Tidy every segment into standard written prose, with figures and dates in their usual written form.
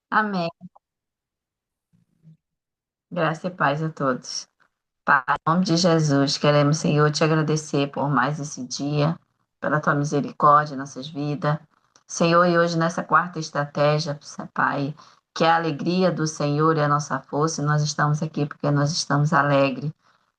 Amém. Graça e paz a todos. Pai, em nome de Jesus, queremos, Senhor, te agradecer por mais esse dia, pela tua misericórdia em nossas vidas. Senhor, e hoje nessa quarta estratégia, Pai, que é a alegria do Senhor e a nossa força, e nós estamos aqui porque nós estamos alegres.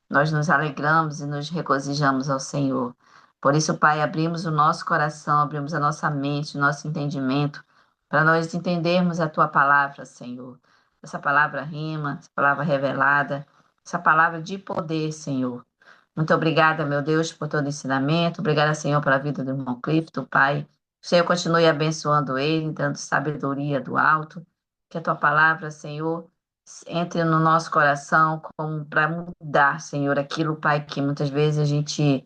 Nós nos alegramos e nos regozijamos ao Senhor. Por isso, Pai, abrimos o nosso coração, abrimos a nossa mente, o nosso entendimento, para nós entendermos a tua palavra, Senhor. Essa palavra rima, essa palavra revelada, essa palavra de poder, Senhor. Muito obrigada, meu Deus, por todo o ensinamento. Obrigada, Senhor, pela vida do irmão Clifton, Pai. O Senhor continue abençoando ele, dando sabedoria do alto. Que a tua palavra, Senhor, entre no nosso coração como para mudar, Senhor, aquilo, Pai, que muitas vezes a gente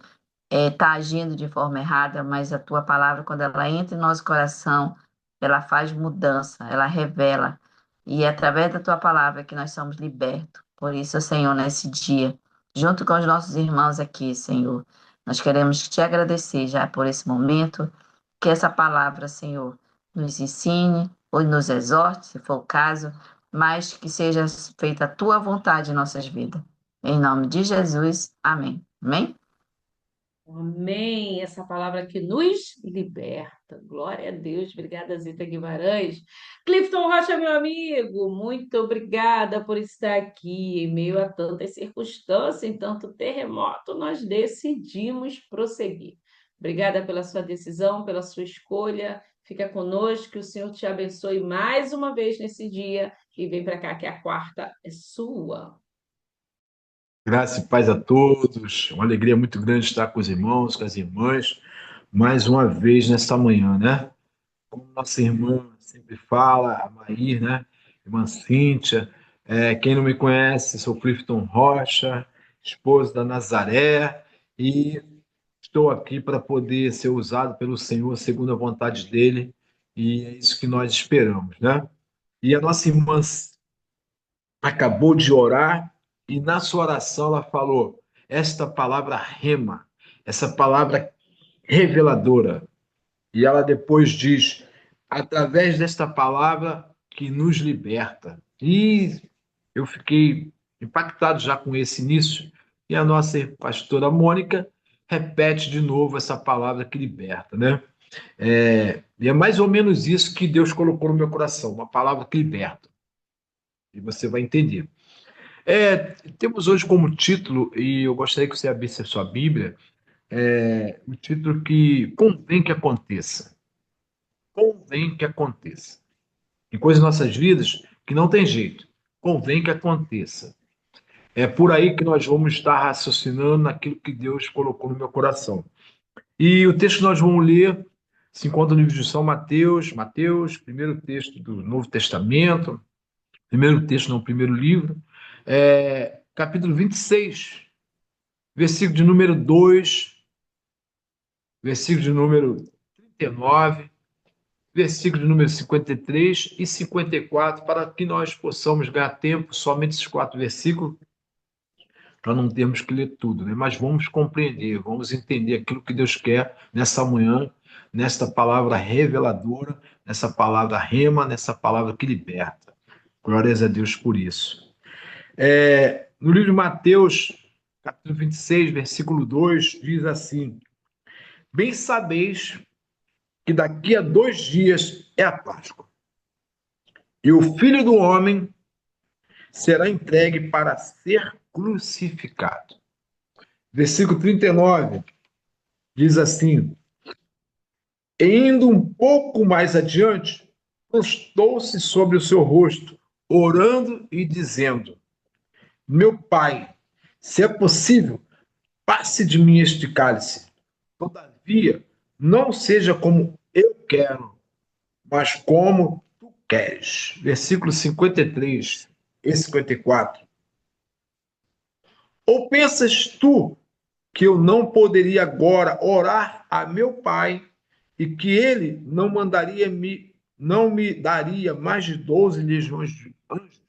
está agindo de forma errada, mas a tua palavra, quando ela entra em nosso coração, ela faz mudança, ela revela. E é através da tua palavra que nós somos libertos. Por isso, Senhor, nesse dia, junto com os nossos irmãos aqui, Senhor, nós queremos te agradecer já por esse momento, que essa palavra, Senhor, nos ensine ou nos exorte, se for o caso, mas que seja feita a tua vontade em nossas vidas. Em nome de Jesus, amém. Amém? Amém. Essa palavra que nos liberta. Glória a Deus. Obrigada, Zita Guimarães. Clifton Rocha, meu amigo, muito obrigada por estar aqui. Em meio a tantas circunstâncias, em tanto terremoto, nós decidimos prosseguir. Obrigada pela sua decisão, pela sua escolha. Fica conosco, que o Senhor te abençoe mais uma vez nesse dia. E vem para cá, que a quarta é sua. Graça e paz a todos. Uma alegria muito grande estar com os irmãos, com as irmãs, mais uma vez nesta manhã, né? Como nossa irmã sempre fala, a Maír, né? Irmã Cíntia. Quem não me conhece, sou Clifton Rocha, esposo da Nazaré, e estou aqui para poder ser usado pelo Senhor segundo a vontade dele, e é isso que nós esperamos, né? E a nossa irmã acabou de orar e na sua oração ela falou esta palavra rema, essa palavra reveladora. E ela depois diz, através desta palavra que nos liberta. E eu fiquei impactado já com esse início. E a nossa pastora Mônica repete de novo essa palavra que liberta, né? E é mais ou menos isso que Deus colocou no meu coração, uma palavra que liberta. E você vai entender. Temos hoje como título, e eu gostaria que você abrisse a sua Bíblia, o título que convém que aconteça. Convém que aconteça. Tem coisas em nossas vidas que não tem jeito. Convém que aconteça. É por aí que nós vamos estar raciocinando naquilo que Deus colocou no meu coração. E o texto que nós vamos ler se encontra no livro de São Mateus, Mateus, primeiro texto do Novo Testamento, primeiro texto, não, primeiro livro, capítulo 26, versículo de número 2, versículo de número 39, versículo de número 53 e 54, para que nós possamos ganhar tempo somente esses quatro versículos, para não termos que ler tudo, né? Mas vamos compreender, vamos entender aquilo que Deus quer nessa manhã, nesta palavra reveladora, nessa palavra rema, nessa palavra que liberta. Glórias a Deus por isso. No livro de Mateus, capítulo 26, versículo 2, diz assim: Bem sabeis que daqui a 2 dias é a Páscoa, e o Filho do Homem será entregue para ser crucificado. Versículo 39 diz assim: E indo um pouco mais adiante, prostou-se sobre o seu rosto, orando e dizendo: Meu Pai, se é possível, passe de mim este cálice. Todavia, não seja como eu quero, mas como tu queres. Versículo 53 e 54. Ou pensas tu que eu não poderia agora orar a meu Pai e que ele não me daria mais de 12 legiões de anjos?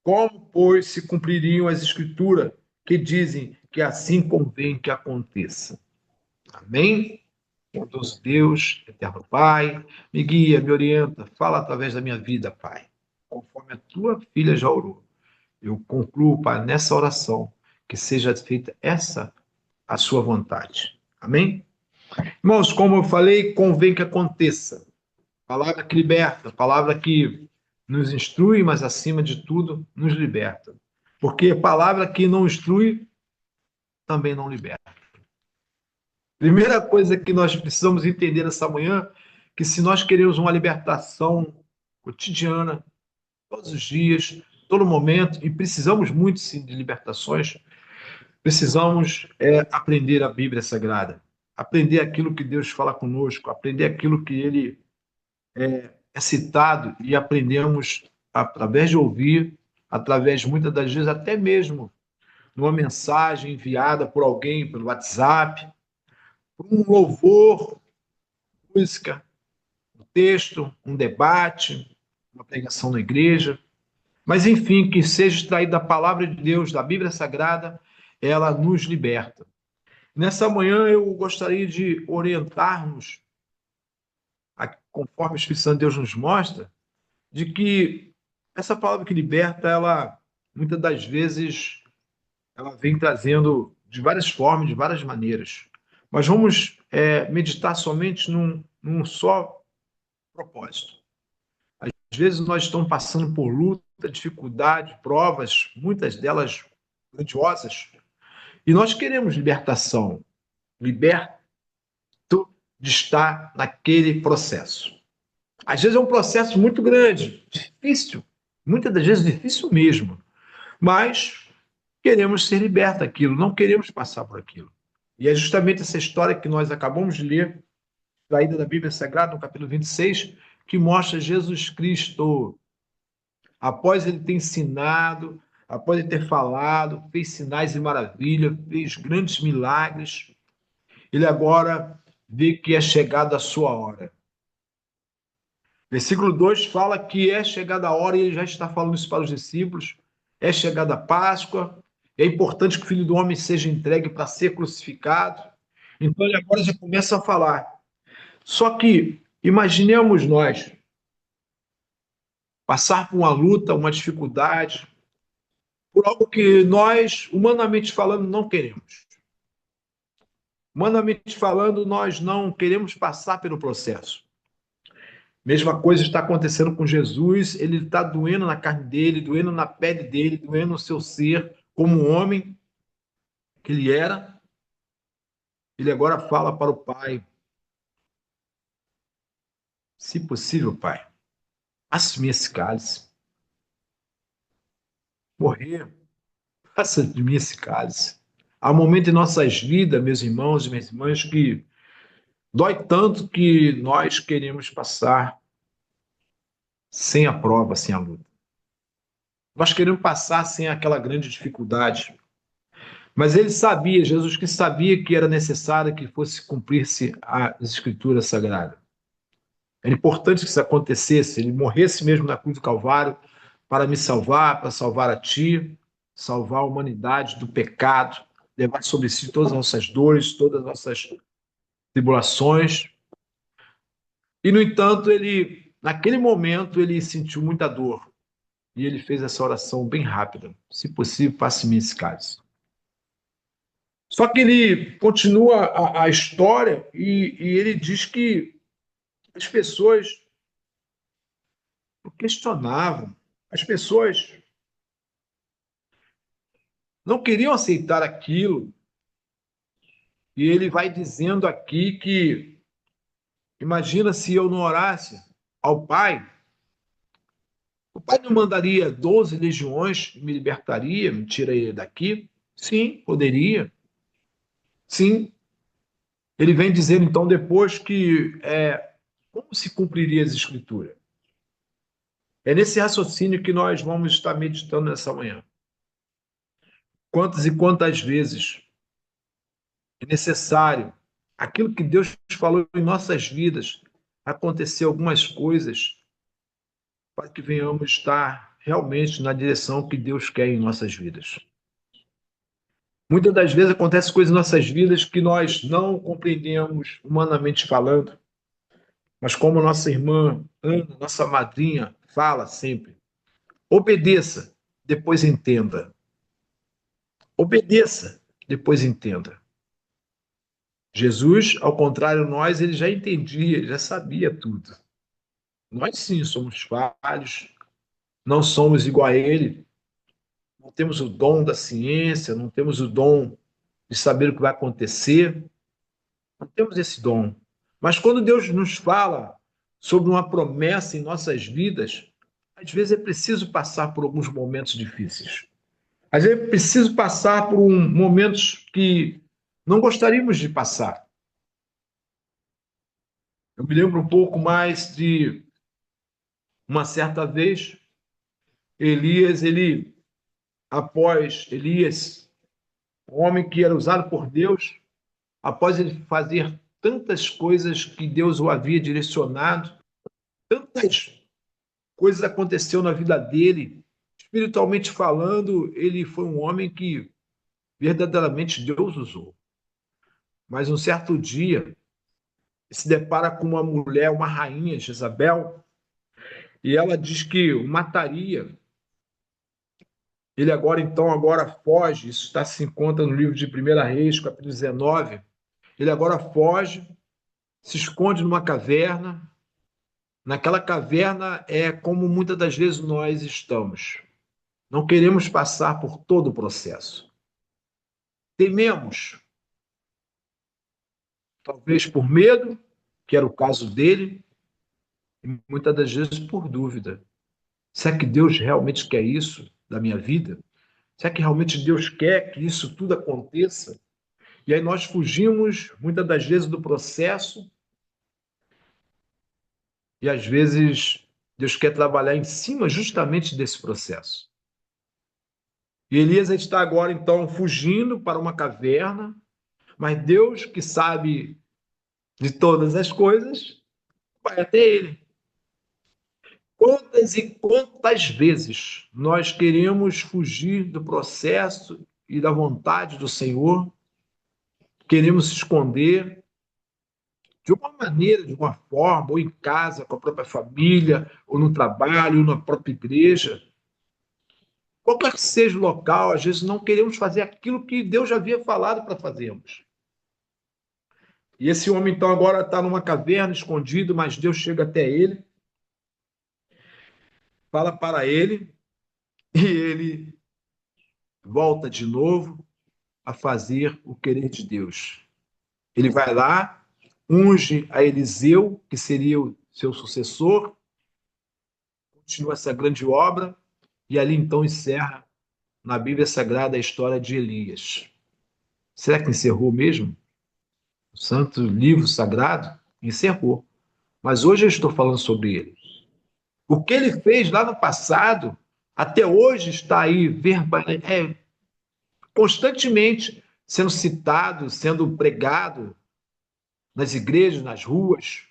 Como, pois, se cumpririam as escrituras que dizem que assim convém que aconteça? Amém? Bondoso Deus, eterno Pai, me guia, me orienta, fala através da minha vida, Pai. Conforme a tua filha já orou. Eu concluo, Pai, nessa oração, que seja feita essa a sua vontade. Amém? Irmãos, como eu falei, convém que aconteça. Palavra que liberta, palavra que nos instrui, mas acima de tudo, nos liberta. Porque palavra que não instrui, também não liberta. Primeira coisa que nós precisamos entender nessa manhã, que se nós queremos uma libertação cotidiana, todos os dias, todo momento, e precisamos muito sim de libertações, precisamos aprender a Bíblia Sagrada, aprender aquilo que Deus fala conosco, aprender aquilo que Ele é citado e aprendemos através de ouvir, através muitas das vezes até mesmo numa mensagem enviada por alguém pelo WhatsApp, por um louvor, música, um texto, um debate, uma pregação na igreja. Mas, enfim, que seja extraída da palavra de Deus, da Bíblia Sagrada, ela nos liberta. Nessa manhã eu gostaria de orientar-nos, conforme o Espírito Santo de Deus nos mostra, de que essa palavra que liberta, ela muitas das vezes ela vem trazendo de várias formas, de várias maneiras. Mas vamos meditar somente num só propósito. Às vezes nós estamos passando por luta, dificuldade, provas, muitas delas grandiosas, e nós queremos libertação, liberto de estar naquele processo. Às vezes é um processo muito grande, difícil, muitas das vezes difícil mesmo, mas queremos ser libertos daquilo, não queremos passar por aquilo. E é justamente essa história que nós acabamos de ler, traída da Bíblia Sagrada, no capítulo 26, que mostra Jesus Cristo, após ele ter ensinado, após ele ter falado, fez sinais e maravilhas, fez grandes milagres, ele agora vê que é chegada a sua hora. Versículo 2 fala que é chegada a hora, e ele já está falando isso para os discípulos, é chegada a Páscoa, é importante que o Filho do Homem seja entregue para ser crucificado. Então ele agora já começa a falar. Só que imaginemos nós passar por uma luta, uma dificuldade, por algo que nós, humanamente falando, não queremos. Humanamente falando, nós não queremos passar pelo processo. Mesma coisa está acontecendo com Jesus, ele está doendo na carne dele, doendo na pele dele, doendo no seu ser, como homem que ele era. Ele agora fala para o Pai: se possível, Pai, passe-me esse cálice. Morrer, passa de mim esse cálice. Há um momento em nossas vidas, meus irmãos e minhas irmãs, que dói tanto que nós queremos passar sem a prova, sem a luta. Nós queremos passar sem aquela grande dificuldade. Mas ele sabia, Jesus Cristo sabia que era necessário que fosse cumprir-se as Escrituras Sagradas. Era importante que isso acontecesse, ele morresse mesmo na cruz do Calvário para me salvar, para salvar a ti, salvar a humanidade do pecado, levar sobre si todas as nossas dores, todas as nossas tribulações. E, no entanto, ele, naquele momento, ele sentiu muita dor. E ele fez essa oração bem rápida. Se possível, passe-me esse cálice. Só que ele continua a história e ele diz que as pessoas o questionavam. As pessoas não queriam aceitar aquilo. E ele vai dizendo aqui que, imagina se eu não orasse ao Pai, o Pai não mandaria 12 legiões, me libertaria, me tiraria daqui? Sim, poderia. Sim. Ele vem dizendo, então, depois que como se cumpriria as Escrituras? É nesse raciocínio que nós vamos estar meditando nessa manhã. Quantas e quantas vezes é necessário aquilo que Deus falou em nossas vidas, acontecer algumas coisas para que venhamos estar realmente na direção que Deus quer em nossas vidas. Muitas das vezes acontecem coisas em nossas vidas que nós não compreendemos humanamente falando, mas como nossa irmã Ana, nossa madrinha, fala sempre: obedeça, depois entenda. Obedeça, depois entenda. Jesus, ao contrário de nós, ele já entendia, ele já sabia tudo. Nós sim somos falhos, não somos igual a ele, não temos o dom da ciência, não temos o dom de saber o que vai acontecer, não temos esse dom. Mas quando Deus nos fala sobre uma promessa em nossas vidas, às vezes é preciso passar por alguns momentos difíceis. Às vezes é preciso passar por momentos que não gostaríamos de passar. Eu me lembro um pouco mais de uma certa vez, Elias, um homem que era usado por Deus, após ele fazer tantas coisas que Deus o havia direcionado, tantas coisas aconteceram na vida dele. Espiritualmente falando, ele foi um homem que verdadeiramente Deus usou. Mas um certo dia, se depara com uma mulher, uma rainha, Jezabel, e ela diz que o mataria. Ele agora foge, isso se encontra no livro de 1 Reis, capítulo 19. Ele agora foge, se esconde numa caverna. Naquela caverna é como muitas das vezes nós estamos. Não queremos passar por todo o processo. Tememos, talvez por medo, que era o caso dele, e muitas das vezes por dúvida. Será que Deus realmente quer isso da minha vida? Será que realmente Deus quer que isso tudo aconteça? E aí nós fugimos, muitas das vezes, do processo, e às vezes Deus quer trabalhar em cima justamente desse processo. E Elias está agora, então, fugindo para uma caverna, mas Deus, que sabe de todas as coisas, vai até ele. Quantas e quantas vezes nós queremos fugir do processo e da vontade do Senhor, queremos se esconder de uma maneira, de uma forma, ou em casa, com a própria família, ou no trabalho, ou na própria igreja. Qualquer que seja o local, às vezes não queremos fazer aquilo que Deus já havia falado para fazermos. E esse homem, então, agora está numa caverna, escondido, mas Deus chega até ele, fala para ele, e ele volta de novo a fazer o querer de Deus. Ele vai lá, unge a Eliseu, que seria o seu sucessor, continua essa grande obra, e ali então encerra na Bíblia Sagrada a história de Elias. Será que encerrou mesmo? O Santo Livro Sagrado encerrou. Mas hoje eu estou falando sobre ele. O que ele fez lá no passado, até hoje está aí constantemente sendo citado, sendo pregado nas igrejas, nas ruas,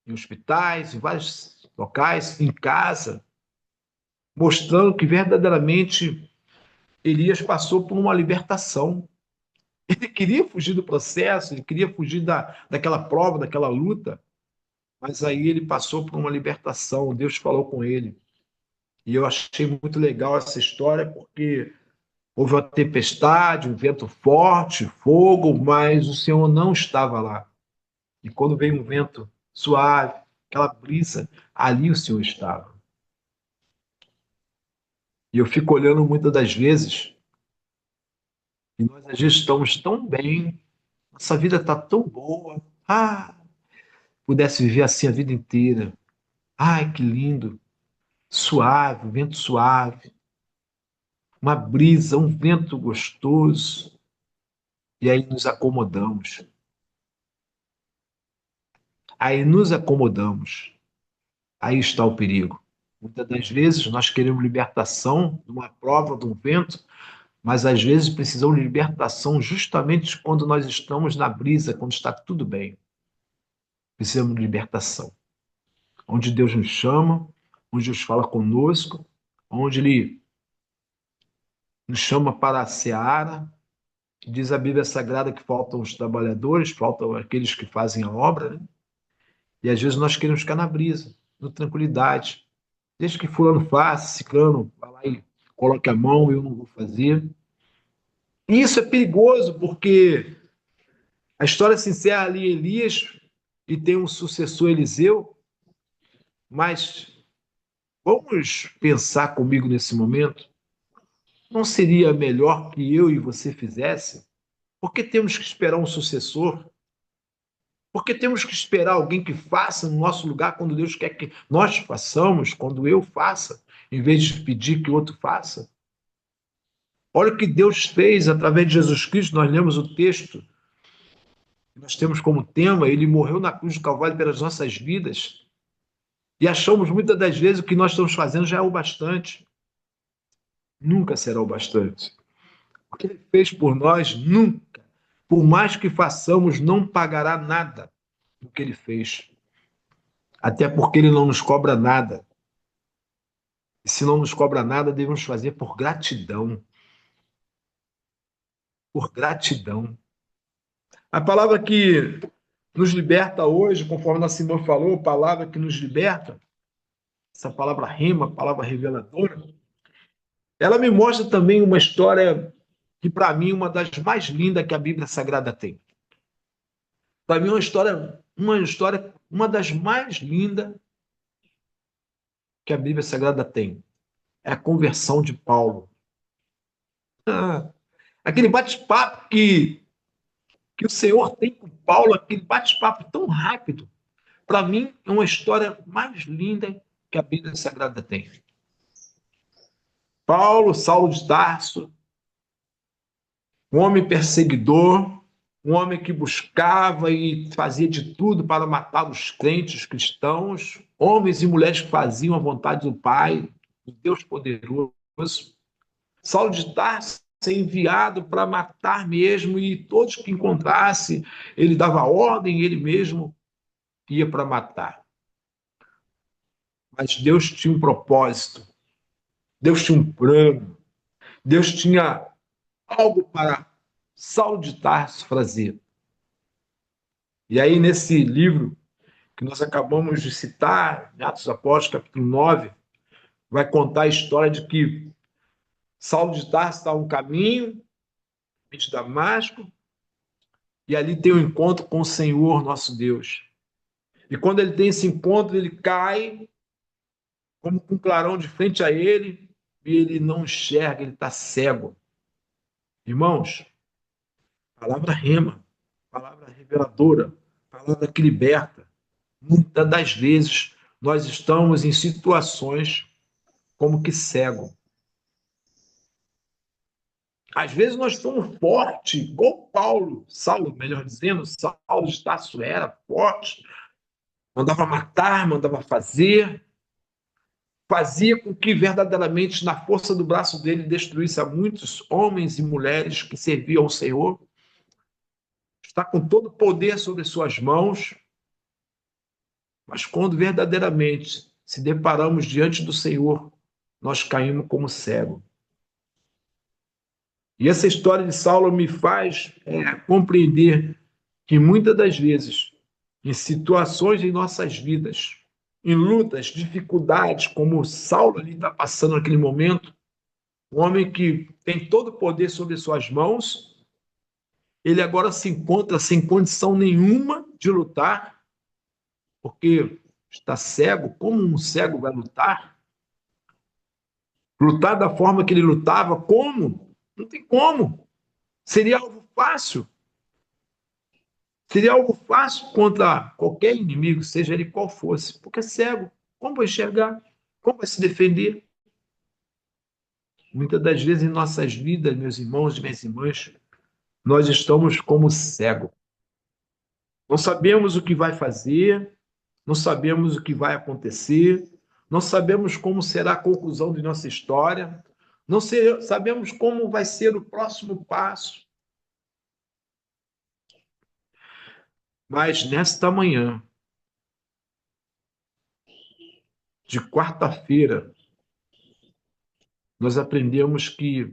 em hospitais, em vários locais, em casa, mostrando que verdadeiramente Elias passou por uma libertação. Ele queria fugir do processo, ele queria fugir daquela prova, daquela luta, mas aí ele passou por uma libertação, Deus falou com ele. E eu achei muito legal essa história, porque houve uma tempestade, um vento forte, fogo, mas o Senhor não estava lá. E quando veio um vento suave, aquela brisa, ali o Senhor estava. E eu fico olhando muitas das vezes, e nós às vezes estamos tão bem, nossa vida está tão boa. Pudesse viver assim a vida inteira. Ai, que lindo. Suave, vento suave, uma brisa, um vento gostoso. E aí nos acomodamos. Aí nos acomodamos. Aí está o perigo. Muitas das vezes nós queremos libertação de uma prova, de um vento, mas às vezes precisamos de libertação justamente quando nós estamos na brisa, quando está tudo bem. Precisamos de libertação. Onde Deus nos chama, onde Deus fala conosco, onde Ele nos chama para a seara, Diz a Bíblia Sagrada que faltam os trabalhadores, faltam aqueles que fazem a obra, né? E às vezes nós queremos ficar na brisa, na tranquilidade. Deixa que fulano faça, ciclano, vai lá e coloque a mão, eu não vou fazer. E isso é perigoso, porque a história se encerra ali em Elias e tem um sucessor Eliseu, mas vamos pensar comigo nesse momento, não seria melhor que eu e você fizesse? Por que temos que esperar um sucessor? Por que temos que esperar alguém que faça no nosso lugar quando Deus quer que nós façamos, quando eu faça, em vez de pedir que o outro faça? Olha o que Deus fez através de Jesus Cristo. Nós lemos o texto que nós temos como tema, ele morreu na cruz do Calvário pelas nossas vidas. E achamos muitas das vezes o que nós estamos fazendo já é o bastante. Nunca será o bastante. O que ele fez por nós, nunca, por mais que façamos, não pagará nada do que ele fez. Até porque ele não nos cobra nada. E se não nos cobra nada, devemos fazer por gratidão. Por gratidão. A palavra que nos liberta hoje, conforme a Simão falou, a palavra que nos liberta, essa palavra rima, palavra reveladora, ela me mostra também uma história que, para mim, é uma das mais lindas que a Bíblia Sagrada tem. Para mim, é uma das mais lindas que a Bíblia Sagrada tem. É a conversão de Paulo. Ah, aquele bate-papo que o Senhor tem com Paulo, aquele bate-papo tão rápido, para mim, é uma história mais linda que a Bíblia Sagrada tem. Paulo, Saulo de Tarso, um homem perseguidor, um homem que buscava e fazia de tudo para matar os crentes, os cristãos, homens e mulheres que faziam a vontade do Pai, do Deus poderoso. Saulo de Tarso é enviado para matar mesmo, e todos que encontrasse, ele dava ordem, ele mesmo ia para matar. Mas Deus tinha um propósito, Deus tinha um plano, Deus tinha algo para Saulo de Tarso fazer. E aí, nesse livro que nós acabamos de citar, Atos dos Apóstolos, capítulo 9, vai contar a história de que Saulo de Tarso está no caminho de Damasco, e ali tem um encontro com o Senhor, nosso Deus. E quando ele tem esse encontro, ele cai como com um clarão de frente a ele, e ele não enxerga, ele está cego. Irmãos, palavra rema, palavra reveladora, palavra que liberta. Muitas das vezes nós estamos em situações como que cego. Às vezes nós somos fortes, igual Saulo, melhor dizendo, Saulo de Tarso era forte, mandava matar, mandava fazer, fazia com que verdadeiramente na força do braço dele destruísse a muitos homens e mulheres que serviam ao Senhor. Está com todo o poder sobre suas mãos, mas quando verdadeiramente se deparamos diante do Senhor, nós caímos como cego. E essa história de Saulo me faz compreender que muitas das vezes, em situações em nossas vidas, em lutas, dificuldades, como Saulo ali está passando naquele momento, um homem que tem todo o poder sobre suas mãos, ele agora se encontra sem condição nenhuma de lutar, porque está cego. Como um cego vai lutar? Lutar da forma que ele lutava, como? Não tem como. Seria algo fácil. Seria algo fácil contra qualquer inimigo, seja ele qual fosse, porque é cego. Como vai enxergar? Como vai se defender? Muitas das vezes em nossas vidas, meus irmãos e minhas irmãs, nós estamos como cego. Não sabemos o que vai fazer, não sabemos o que vai acontecer, não sabemos como será a conclusão de nossa história, não sabemos como vai ser o próximo passo. Mas nesta manhã de quarta-feira, nós aprendemos que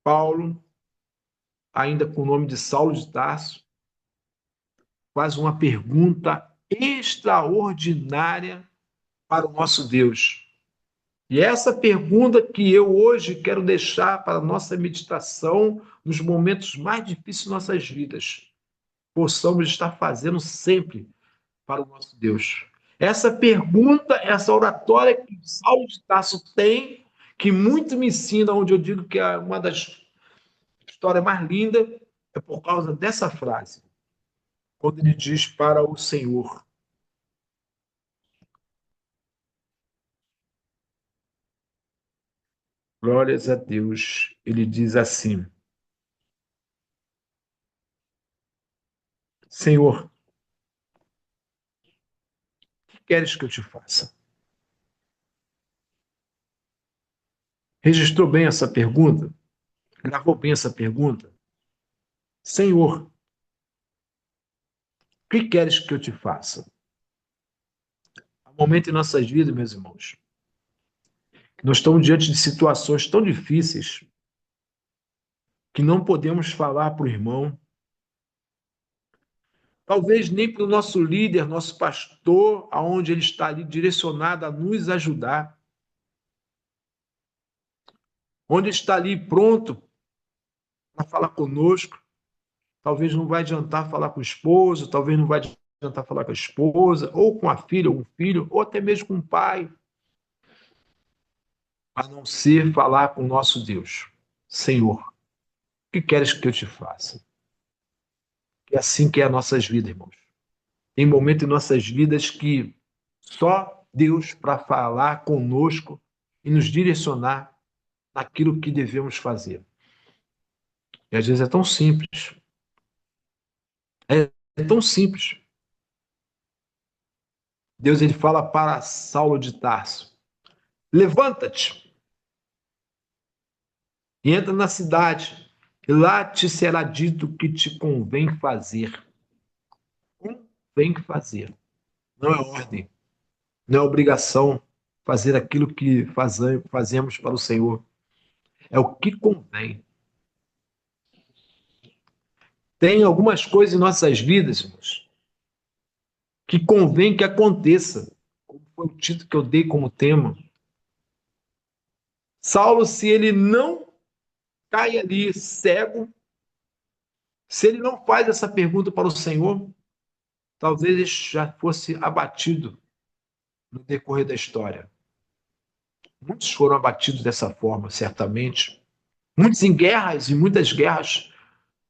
Paulo, ainda com o nome de Saulo de Tarso, faz uma pergunta extraordinária para o nosso Deus. E essa pergunta que eu hoje quero deixar para a nossa meditação nos momentos mais difíceis de nossas vidas, possamos estar fazendo sempre para o nosso Deus. Essa pergunta, essa oratória que Saulo de Tarso tem, que muito me ensina, onde eu digo que é uma das histórias mais lindas, é por causa dessa frase, quando ele diz para o Senhor. Glórias a Deus. Ele diz assim: Senhor, o que queres que eu te faça? Registrou bem essa pergunta? Gravou bem essa pergunta? Senhor, o que queres que eu te faça? Há um momento em nossas vidas, meus irmãos, que nós estamos diante de situações tão difíceis que não podemos falar para o irmão, talvez nem para o nosso líder, nosso pastor, aonde ele está ali direcionado a nos ajudar, onde está ali pronto para falar conosco. Talvez não vai adiantar falar com o esposo, talvez não vai adiantar falar com a esposa, ou com a filha, ou com o filho, ou até mesmo com o pai, a não ser falar com o nosso Deus. Senhor, o que queres que eu te faça? É assim que é as nossas vidas, irmãos. Tem momentos em nossas vidas que só Deus para falar conosco e nos direcionar naquilo que devemos fazer. E às vezes é tão simples. É tão simples. Deus ele fala para Saulo de Tarso: levanta-te e entra na cidade, e lá te será dito o que te convém fazer. Convém fazer. Não é ordem, não é obrigação fazer aquilo que fazemos para o Senhor. É o que convém. Tem algumas coisas em nossas vidas, irmãos, que convém que aconteça, como foi o título que eu dei como tema. Saulo, se ele não cai ali cego, se ele não faz essa pergunta para o Senhor, talvez ele já fosse abatido no decorrer da história. Muitos foram abatidos dessa forma, certamente. Muitos em guerras, e muitas guerras,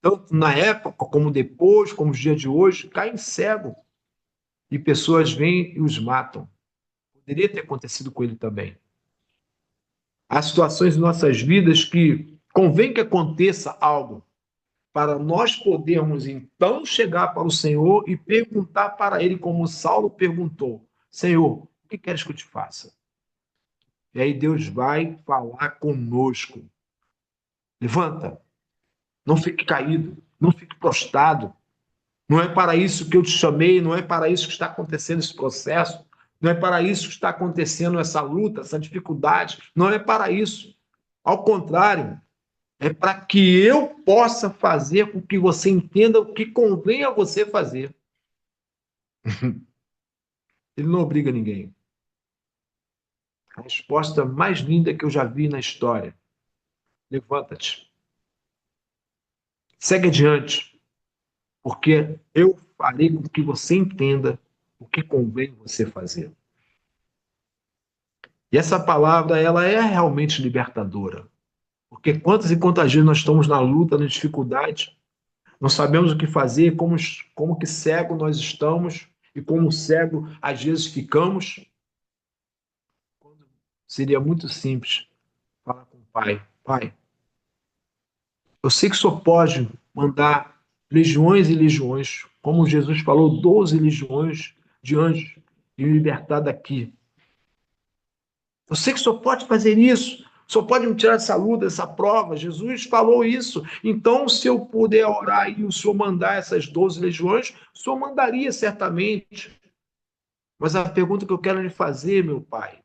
tanto na época como depois, como os dias de hoje, caem cego. E pessoas vêm e os matam. Poderia ter acontecido com ele também. Há situações em nossas vidas que convém que aconteça algo para nós podermos então chegar para o Senhor e perguntar para ele, como Saulo perguntou: Senhor, o que queres que eu te faça? E aí Deus vai falar conosco. Levanta, não fique caído, não fique prostrado. Não é para isso que eu te chamei, não é para isso que está acontecendo esse processo, não é para isso que está acontecendo essa luta, essa dificuldade, não é para isso. Ao contrário, é para que eu possa fazer com que você entenda o que convém a você fazer. Ele não obriga ninguém. A resposta mais linda que eu já vi na história: levanta-te, segue adiante, porque eu farei com que você entenda o que convém você fazer. E essa palavra, ela é realmente libertadora. Porque quantas e quantas vezes nós estamos na luta, na dificuldade, não sabemos o que fazer, como que cego nós estamos e como cego às vezes ficamos. Seria muito simples falar com o Pai: Pai, eu sei que o Senhor pode mandar legiões e legiões, como Jesus falou, 12 legiões de anjos, e me libertar daqui. Eu sei que o Senhor pode fazer isso. O Senhor pode me tirar dessa luta, dessa prova. Jesus falou isso. Então, se eu puder orar e o Senhor mandar essas 12 legiões, o Senhor mandaria certamente. Mas a pergunta que eu quero lhe fazer, meu Pai: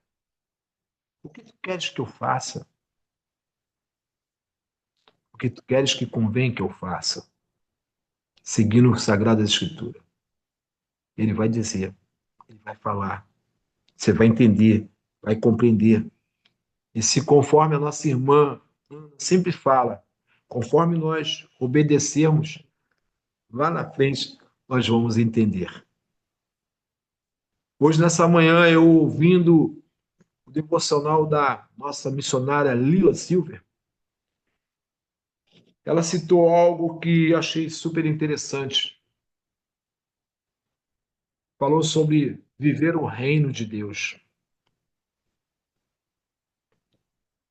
o que tu queres que eu faça? que tu queres que convém que eu faça, seguindo as Sagradas Escrituras. Ele vai dizer, ele vai falar, você vai entender, vai compreender. E se conforme a nossa irmã sempre fala, conforme nós obedecermos, lá na frente nós vamos entender. Hoje, nessa manhã, eu ouvindo o devocional da nossa missionária Lila Silver, ela citou algo que achei super interessante. Falou sobre viver o reino de Deus.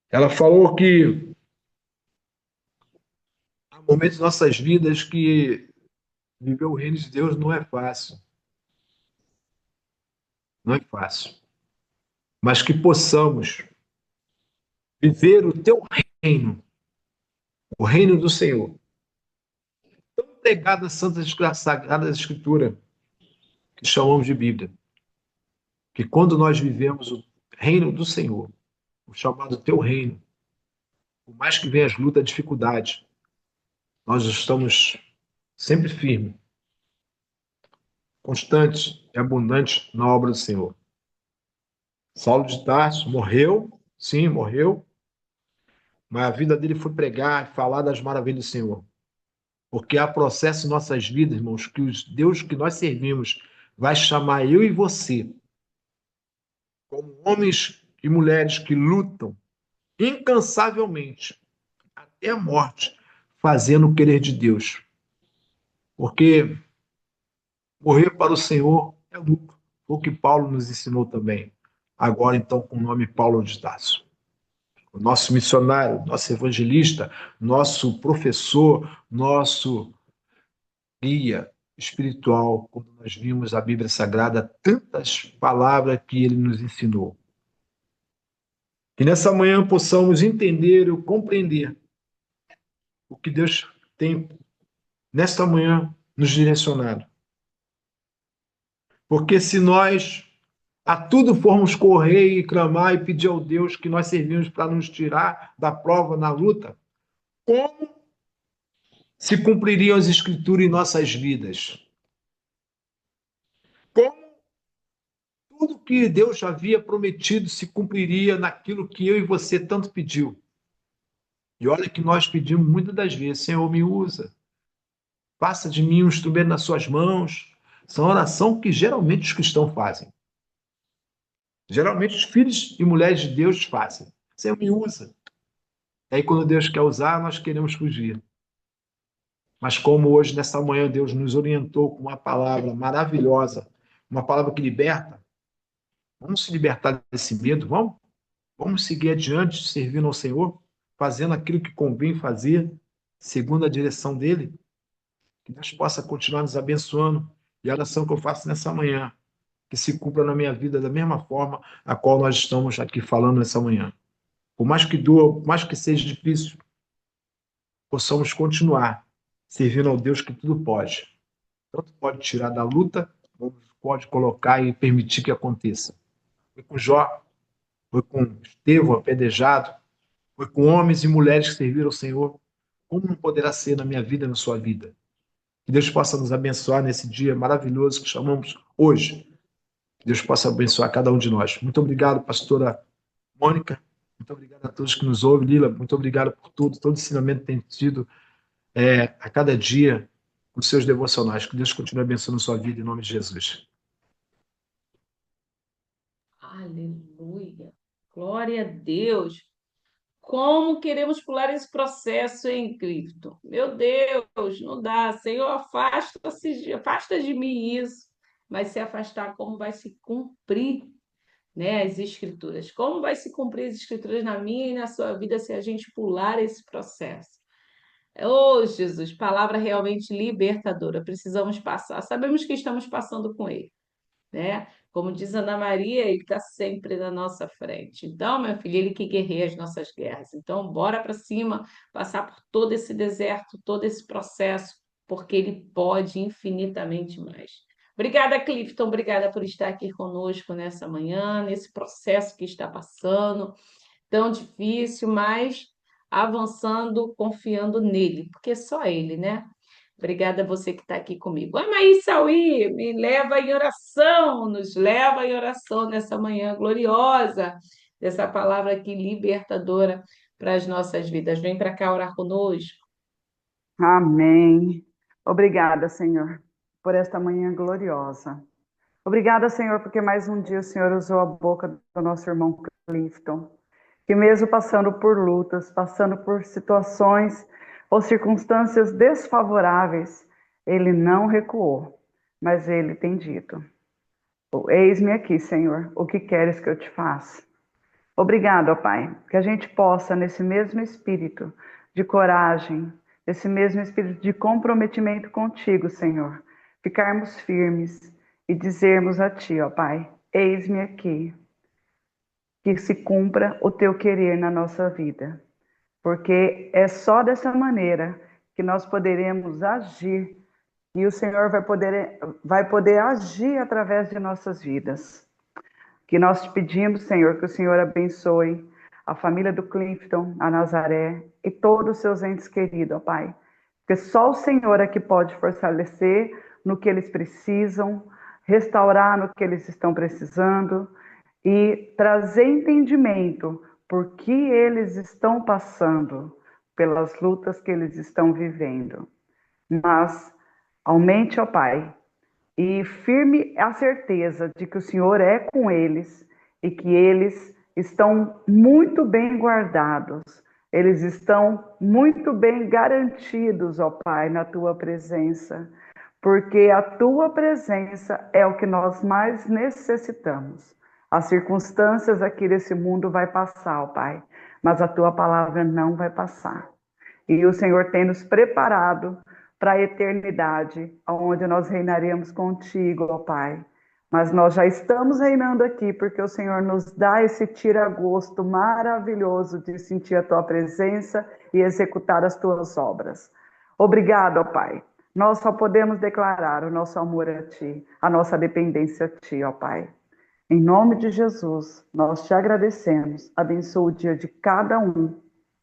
Ela falou que há momentos em nossas vidas que viver o reino de Deus não é fácil. Não é fácil. Mas que possamos viver o teu reino, o reino do Senhor. Tão pregado na Sagrada Escritura, que chamamos de Bíblia. Que quando nós vivemos o reino do Senhor, o chamado teu reino, por mais que venha as lutas, a dificuldade, nós estamos sempre firmes, constantes e abundantes na obra do Senhor. Saulo de Tarso morreu, sim, morreu, mas a vida dele foi pregar e falar das maravilhas do Senhor. Porque há processo em nossas vidas, irmãos, que o Deus que nós servimos vai chamar eu e você, como homens e mulheres que lutam incansavelmente até a morte, fazendo o querer de Deus. Porque morrer para o Senhor é lucro. Foi o que Paulo nos ensinou também. Agora, então, com o nome Paulo de Tarso. O nosso missionário, nosso evangelista, nosso professor, nosso guia espiritual, quando nós vimos a Bíblia Sagrada, tantas palavras que ele nos ensinou. Que nessa manhã possamos entender ou compreender o que Deus tem nesta manhã nos direcionado. Porque se nós a tudo formos correr e clamar e pedir ao Deus que nós servimos para nos tirar da prova na luta, como se cumpririam as Escrituras em nossas vidas? Como tudo que Deus havia prometido se cumpriria naquilo que eu e você tanto pediu? E olha que nós pedimos muitas das vezes, Senhor, me usa, faça de mim um instrumento nas suas mãos. São oração que geralmente os cristãos fazem. Geralmente os filhos e mulheres de Deus fazem. Senhor, me usa. E aí, quando Deus quer usar, nós queremos fugir. Mas como hoje, nessa manhã, Deus nos orientou com uma palavra maravilhosa, uma palavra que liberta, vamos se libertar desse medo, vamos seguir adiante, servindo ao Senhor, fazendo aquilo que convém fazer, segundo a direção dEle, que Deus possa continuar nos abençoando. E a oração que eu faço nessa manhã, que se cumpra na minha vida da mesma forma a qual nós estamos aqui falando nessa manhã. Por mais que doa, por mais que seja difícil, possamos continuar servindo ao Deus que tudo pode. Tanto pode tirar da luta, como pode colocar e permitir que aconteça. Foi com Jó, foi com Estevão apedrejado, foi com homens e mulheres que serviram ao Senhor. Como não poderá ser na minha vida e na sua vida? Que Deus possa nos abençoar nesse dia maravilhoso que chamamos hoje. Que Deus possa abençoar cada um de nós. Muito obrigado, pastora Mônica. Muito obrigado a todos que nos ouvem. Lila, muito obrigado por tudo, todo ensinamento que tem tido a cada dia os seus devocionais. Que Deus continue abençoando a sua vida em nome de Jesus. Aleluia. Glória a Deus. Como queremos pular esse processo em Cristo? Meu Deus, não dá. Senhor, afasta de mim isso. Mas se afastar, como vai se cumprir, né, as Escrituras? Como vai se cumprir as Escrituras na minha e na sua vida se a gente pular esse processo? Oh, Jesus, palavra realmente libertadora. Precisamos passar. Sabemos que estamos passando com ele, né? Como diz Ana Maria, ele está sempre na nossa frente. Então, meu filho, ele que guerreia as nossas guerras. Então, bora para cima, passar por todo esse deserto, todo esse processo, porque ele pode infinitamente mais. Obrigada, Clifton, obrigada por estar aqui conosco nessa manhã, nesse processo que está passando, tão difícil, mas avançando, confiando nele, porque só ele, né? Obrigada a você que está aqui comigo. Amaí Sauí, me leva em oração, nos leva em oração nessa manhã gloriosa, dessa palavra aqui libertadora para as nossas vidas. Vem para cá orar conosco. Amém. Obrigada, Senhor, por esta manhã gloriosa. Obrigada, Senhor, porque mais um dia o Senhor usou a boca do nosso irmão Clifton, que mesmo passando por lutas, passando por situações ou circunstâncias desfavoráveis, ele não recuou, mas ele tem dito: eis-me aqui, Senhor, o que queres que eu te faça? Obrigado, ó Pai, que a gente possa, nesse mesmo espírito de coragem, nesse mesmo espírito de comprometimento contigo, Senhor, ficarmos firmes e dizermos a Ti, ó Pai: eis-me aqui, que se cumpra o Teu querer na nossa vida, porque é só dessa maneira que nós poderemos agir e o Senhor vai poder agir através de nossas vidas. Que nós te pedimos, Senhor, que o Senhor abençoe a família do Clifton, a Nazaré e todos os seus entes queridos, ó Pai. Porque só o Senhor é que pode fortalecer no que eles precisam, restaurar no que eles estão precisando e trazer entendimento por que eles estão passando, pelas lutas que eles estão vivendo. Mas aumente, ó Pai, e firme a certeza de que o Senhor é com eles e que eles estão muito bem guardados, eles estão muito bem garantidos, ó Pai, na tua presença, porque a tua presença é o que nós mais necessitamos. As circunstâncias aqui desse mundo vai passar, ó Pai, mas a tua palavra não vai passar. E o Senhor tem nos preparado para a eternidade, onde nós reinaremos contigo, ó Pai. Mas nós já estamos reinando aqui, porque o Senhor nos dá esse tira-gosto maravilhoso de sentir a tua presença e executar as tuas obras. Obrigado, ó Pai. Nós só podemos declarar o nosso amor a Ti, a nossa dependência a Ti, ó Pai. Em nome de Jesus, nós te agradecemos. Abençoa o dia de cada um,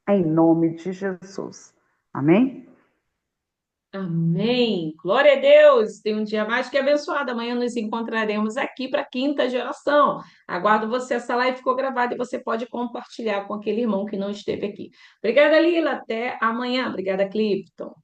em nome de Jesus. Amém? Amém. Glória a Deus. Tem um dia mais que abençoado. Amanhã nos encontraremos aqui para a quinta geração. Aguardo você. Essa live ficou gravada e você pode compartilhar com aquele irmão que não esteve aqui. Obrigada, Lila. Até amanhã. Obrigada, Clifton.